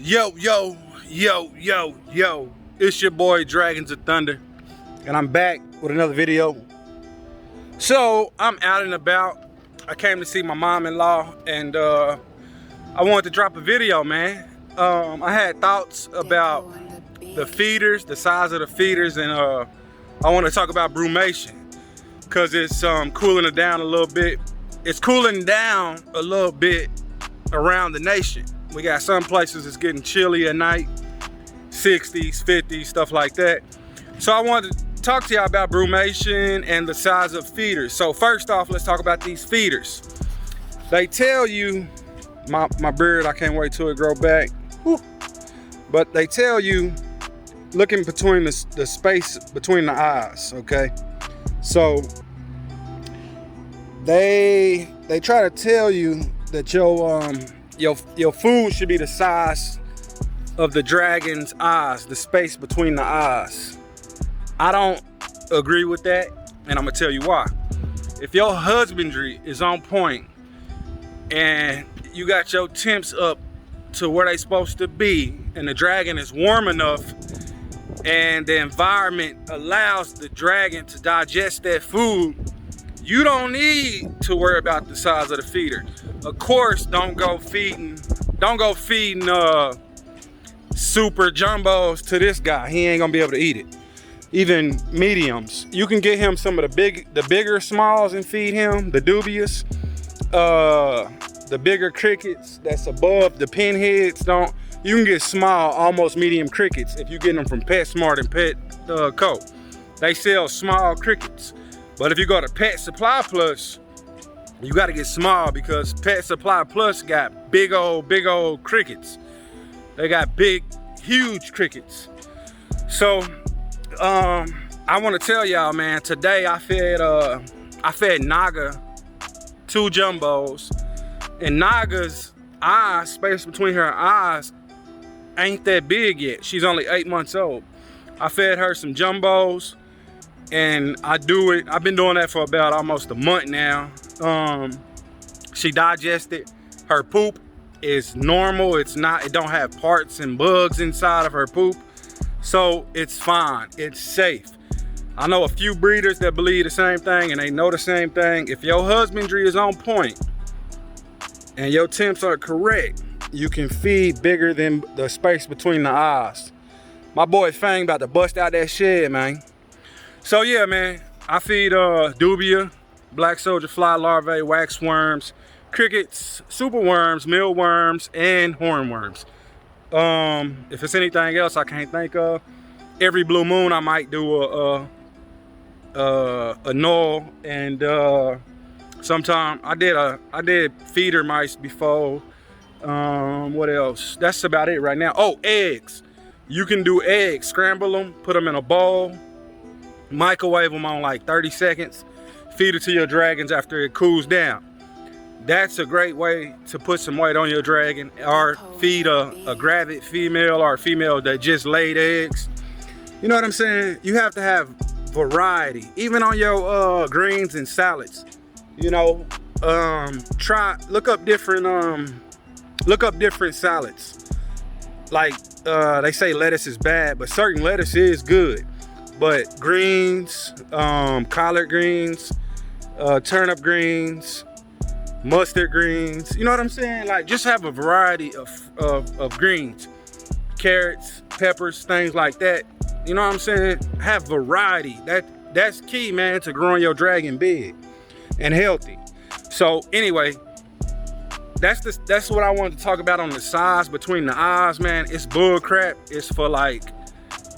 Yo, yo, yo, yo, yo. It's your boy Dragons of Thunder, and I'm back with another video. So, I'm out and about. I came to see my mom-in-law, and I wanted to drop a video, man. I had thoughts about the feeders, the size of the feeders, and I want to talk about brumation, because it's cooling it down a little bit. It's cooling down a little bit around the nation. We got some places it's getting chilly at night, 60s, 50s, stuff like that. So I wanted to talk to y'all about brumation and the size of feeders. So first off, let's talk about these feeders. They tell you, my beard, I can't wait till it grow back. Whew. But they tell you, looking between the space between the eyes, okay? So they try to tell you that your food should be the size of the dragon's eyes, the space between the eyes. I don't agree with that, and I'm gonna tell you why. If your husbandry is on point and you got your temps up to where they supposed to be, and the dragon is warm enough, and the environment allows the dragon to digest that food, you don't need to worry about the size of the feeder. Of course, don't go feeding super jumbos to this guy. He ain't gonna be able to eat it. Even mediums, you can get him some of the bigger smalls and feed him the dubious, the bigger crickets that's above the pinheads. You can get small, almost medium crickets if you get them from PetSmart and Petco. They sell small crickets. But if you go to Pet Supply Plus, you got to get small, because Pet Supply Plus got big old crickets. They got big, huge crickets. So, I want to tell y'all, man. Today I fed Naga 2 jumbos, and Naga's eyes, space between her eyes, ain't that big yet. She's only 8 months old. I fed her some jumbos, and I've been doing that for about almost a month now. She digested. Her poop is normal. It don't have parts and bugs inside of her poop. So it's fine, it's safe. I know a few breeders that believe the same thing, and they know the same thing. If your husbandry is on point and your temps are correct, you can feed bigger than the space between the eyes. My boy Fang about to bust out that shed, man. So yeah, man, I feed dubia, black soldier fly larvae, waxworms, crickets, superworms, mealworms, and hornworms. If it's anything else I can't think of, every blue moon I might do a null, and sometime I did feeder mice before. What else? That's about it right now. Oh, eggs. You can do eggs, scramble them, put them in a bowl, microwave them on like 30 seconds, feed it to your dragons after it cools down. That's a great way to put some weight on your dragon, or feed a gravid female, or a female that just laid eggs. You know what I'm saying? You have to have variety, even on your greens and salads. You know, look up different salads. Like they say lettuce is bad, but certain lettuce is good. But greens, collard greens, turnip greens, mustard greens, you know what I'm saying? Like, just have a variety of greens, carrots, peppers, things like that. You know what I'm saying? Have variety. That's key, man, to growing your dragon big and healthy. So anyway, that's what I wanted to talk about on the size between the eyes, man. It's bull crap. It's for like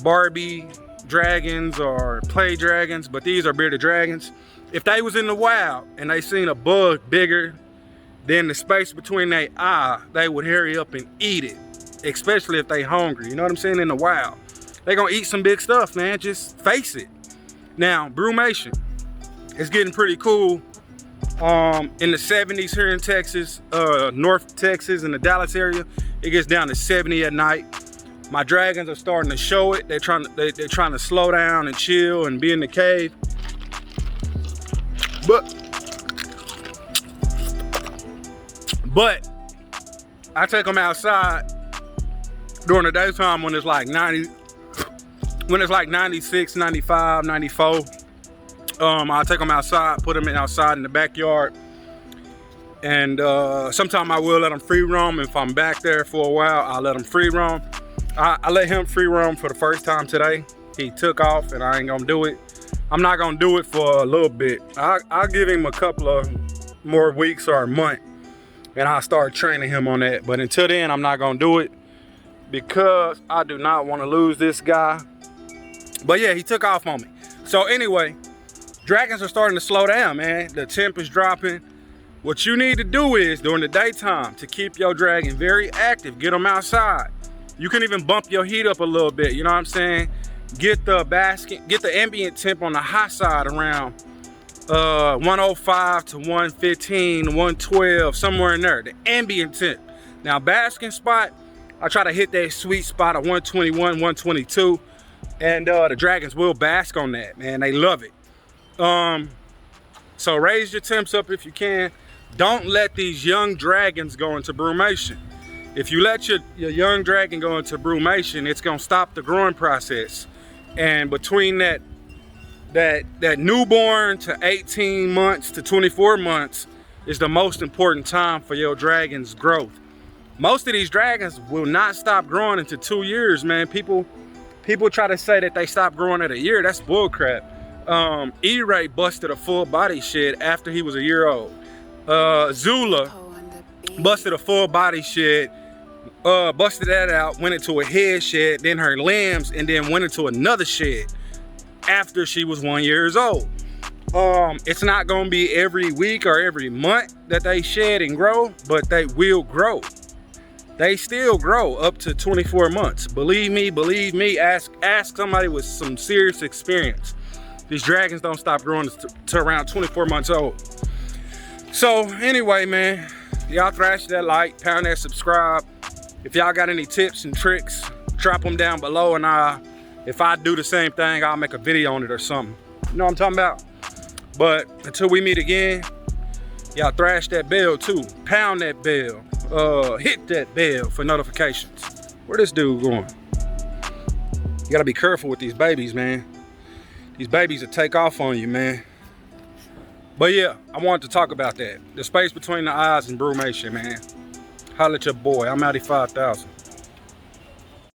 Barbie dragons or play dragons, but these are bearded dragons. If they was in the wild and they seen a bug bigger than the space between their eye, they would hurry up and eat it, especially if they hungry. You know what I'm saying? In the wild, they gonna eat some big stuff, man. Just face it. Now, brumation is getting pretty cool. In the 70s here in Texas, North Texas, in the Dallas area, it gets down to 70 at night. My dragons are starting to show it. They're trying to slow down and chill and be in the cave. But I take them outside during the daytime when it's like 90, when it's like 96, 95, 94, I'll take them outside, put them outside in the backyard. And sometimes I will let them free roam. If I'm back there for a while, I'll let them free roam. I let him free roam for the first time today. He took off and I ain't gonna do it. I'm not gonna do it for a little bit. I'll give him a couple of more weeks or a month and I'll start training him on that. But until then, I'm not gonna do it because I do not want to lose this guy. But yeah, he took off on me. So anyway, dragons are starting to slow down, man. The temp is dropping. What you need to do is, during the daytime, to keep your dragon very active, get them outside. You can even bump your heat up a little bit, you know what I'm saying? Get the ambient temp on the high side around 105 to 115, 112, somewhere in there, the ambient temp. Now basking spot, I try to hit that sweet spot of 121, 122, and the dragons will bask on that, man. They love it. So raise your temps up if you can. Don't let these young dragons go into brumation. If you let your young dragon go into brumation, it's gonna stop the growing process. And between that newborn to 18 months to 24 months is the most important time for your dragon's growth. Most of these dragons will not stop growing until 2 years, man. People try to say that they stop growing at a year. That's bullcrap. E-Ray busted a full body shed after he was a year old. Zula busted a full body shed, busted that out, went into a head shed, then her limbs, and then went into another shed after she was 1 year old. It's not gonna be every week or every month that they shed and grow, but they will grow. They still grow up to 24 months. Believe me, ask somebody with some serious experience. These dragons don't stop growing to around 24 months old. So anyway, man, y'all thrash that like, pound that subscribe. If y'all got any tips and tricks, drop them down below, and if I do the same thing, I'll make a video on it or something. You know what I'm talking about? But until we meet again, y'all thrash that bell too. Pound that bell. Hit that bell for notifications. Where this dude going? You gotta be careful with these babies, man. These babies will take off on you, man. But yeah, I wanted to talk about that. The space between the eyes and brumation, man. Holla at your boy. I'm Outtie 5000.